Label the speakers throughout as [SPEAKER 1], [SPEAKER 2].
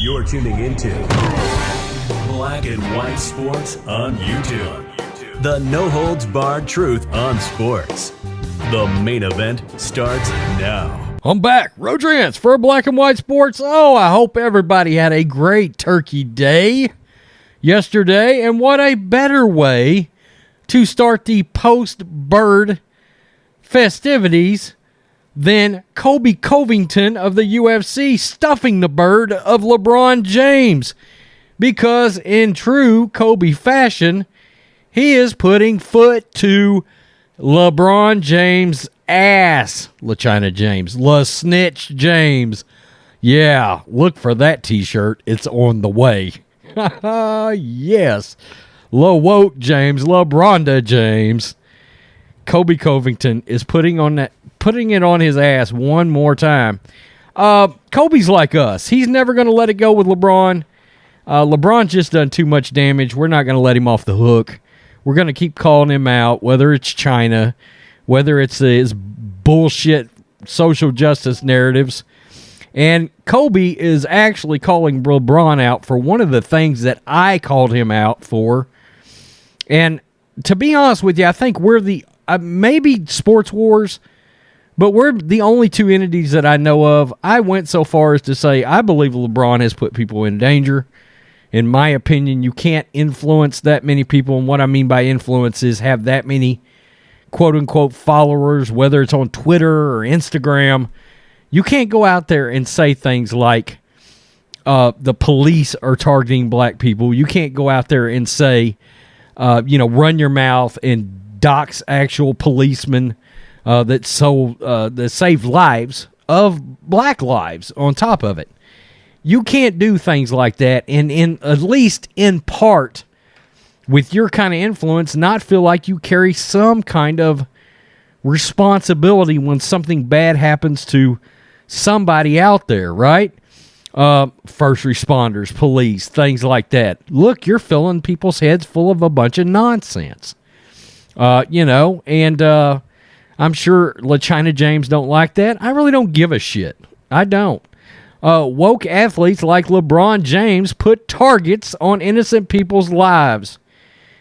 [SPEAKER 1] You're tuning into Black and White Sports on YouTube. The no-holds-barred truth on sports. The main event starts now.
[SPEAKER 2] I'm back. Rodrance for Black and White Sports. Oh, I hope everybody had a great Turkey Day yesterday. And what a better way to start the post-bird festivities than Colby Covington of the UFC stuffing the bird of LeBron James. Because in true Kobe fashion, he is putting foot to LeBron James' ass. LaChina James. La Snitch James. Yeah, look for that t-shirt. It's on the way. Yes. La Woke James. LeBronda James. Colby Covington is putting it on his ass one more time. Kobe's like us. He's never going to let it go with LeBron. LeBron's just done too much damage. We're not going to let him off the hook. We're going to keep calling him out, whether it's China, whether it's his bullshit social justice narratives. And Kobe is actually calling LeBron out for one of the things that I called him out for. And to be honest with you, I think we're the, maybe Sports Wars, but we're the only two entities that I know of. I went so far as to say I believe LeBron has put people in danger. In my opinion, you can't influence that many people. And what I mean by influence is have that many quote-unquote followers, whether it's on Twitter or Instagram. You can't go out there and say things like the police are targeting black people. You can't go out there and say, run your mouth and dox actual policemen that save lives of black lives on top of it. You can't do things like that and at least in part with your kind of influence not feel like you carry some kind of responsibility when something bad happens to somebody out there, right? First responders, police, things like that. Look, you're filling people's heads full of a bunch of nonsense. I'm sure LaChina James don't like that. I really don't give a shit. I don't. Woke athletes like LeBron James put targets on innocent people's lives.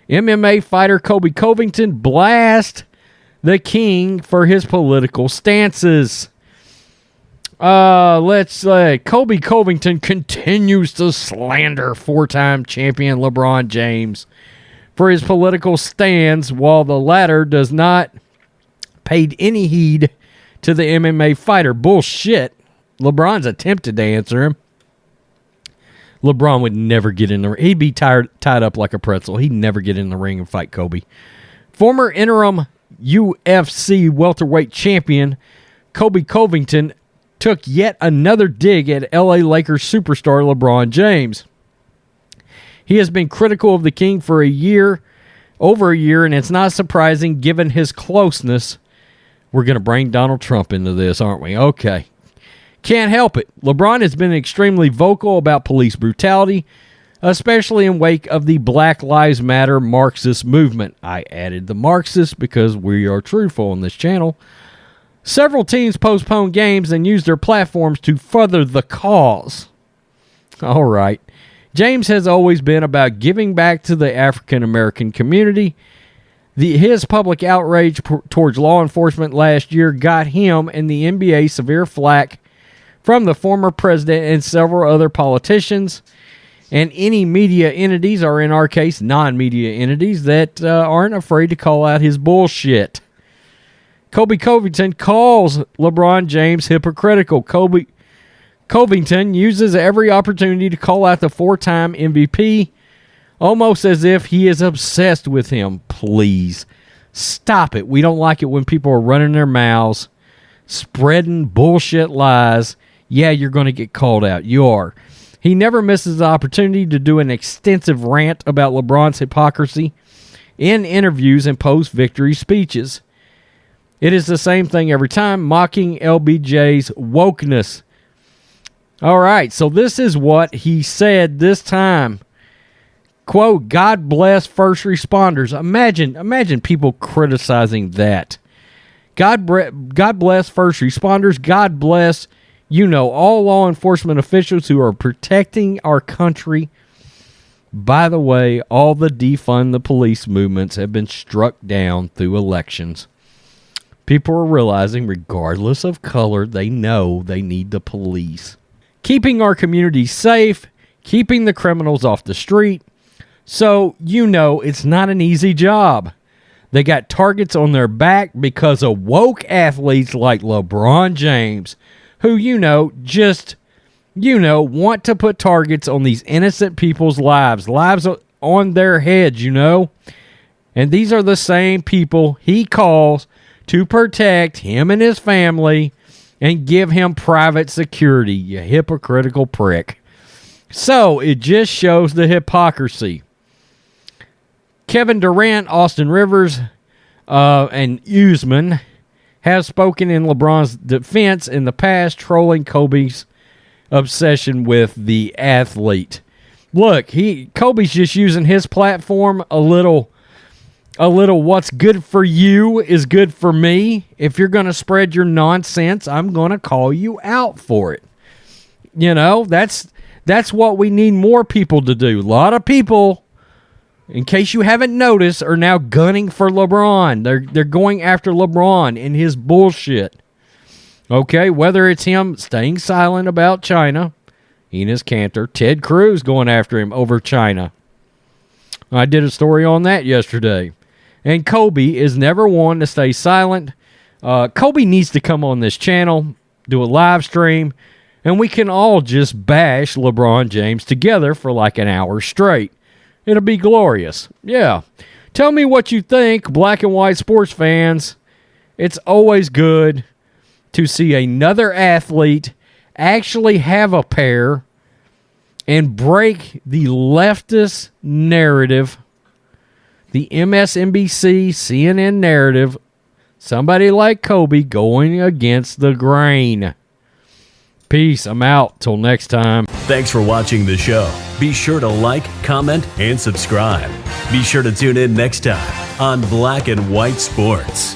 [SPEAKER 2] MMA fighter Colby Covington blast the king for his political stances. Let's say Colby Covington continues to slander four-time champion LeBron James for his political stands, while the latter does not pay any heed to the MMA fighter. Bullshit. LeBron's attempted to answer him. LeBron would never get in the ring. He'd be tied up like a pretzel. He'd never get in the ring and fight Kobe. Former interim UFC welterweight champion Colby Covington took yet another dig at LA Lakers superstar LeBron James. He has been critical of the king for over a year, and it's not surprising given his closeness. We're going to bring Donald Trump into this, aren't we? Okay. Can't help it. LeBron has been extremely vocal about police brutality, especially in wake of the Black Lives Matter Marxist movement. I added the Marxist because we are truthful on this channel. Several teams postponed games and used their platforms to further the cause. All right. James has always been about giving back to the African American community. His public outrage towards law enforcement last year got him and the NBA severe flack from the former president and several other politicians and any media entities, or in our case, non-media entities, that aren't afraid to call out his bullshit. Colby Covington calls LeBron James hypocritical. Covington uses every opportunity to call out the four-time MVP, almost as if he is obsessed with him. Please, stop it. We don't like it when people are running their mouths, spreading bullshit lies. Yeah, you're going to get called out. You are. He never misses the opportunity to do an extensive rant about LeBron's hypocrisy in interviews and post-victory speeches. It is the same thing every time, mocking LBJ's wokeness. All right, so this is what he said this time. Quote, God bless first responders. Imagine people criticizing that. God bless first responders. God bless all law enforcement officials who are protecting our country. By the way, all the defund the police movements have been struck down through elections. People are realizing, regardless of color, they know they need the police. Keeping our communities safe, keeping the criminals off the street. So, it's not an easy job. They got targets on their back because of woke athletes like LeBron James, who, want to put targets on these innocent people's lives on their heads, And these are the same people he calls to protect him and his family and give him private security, you hypocritical prick. So, it just shows the hypocrisy. Kevin Durant, Austin Rivers, and Usman have spoken in LeBron's defense in the past, trolling Kobe's obsession with the athlete. Look, Kobe's just using his platform a little what's good for you is good for me. If you're going to spread your nonsense, I'm going to call you out for it. That's what we need more people to do. A lot of people, in case you haven't noticed, are now gunning for LeBron. They're going after LeBron and his bullshit. Okay, whether it's him staying silent about China, Enes Kanter, Ted Cruz going after him over China. I did a story on that yesterday. And Colby is never one to stay silent. Colby needs to come on this channel, do a live stream, and we can all just bash LeBron James together for like an hour straight. It'll be glorious. Yeah. Tell me what you think, black and white sports fans. It's always good to see another athlete actually have a pair and break the leftist narrative, the MSNBC, CNN narrative, somebody like Kobe going against the grain. Peace. I'm out. Till next time.
[SPEAKER 1] Thanks for watching the show. Be sure to like, comment, and subscribe. Be sure to tune in next time on Black and White Sports.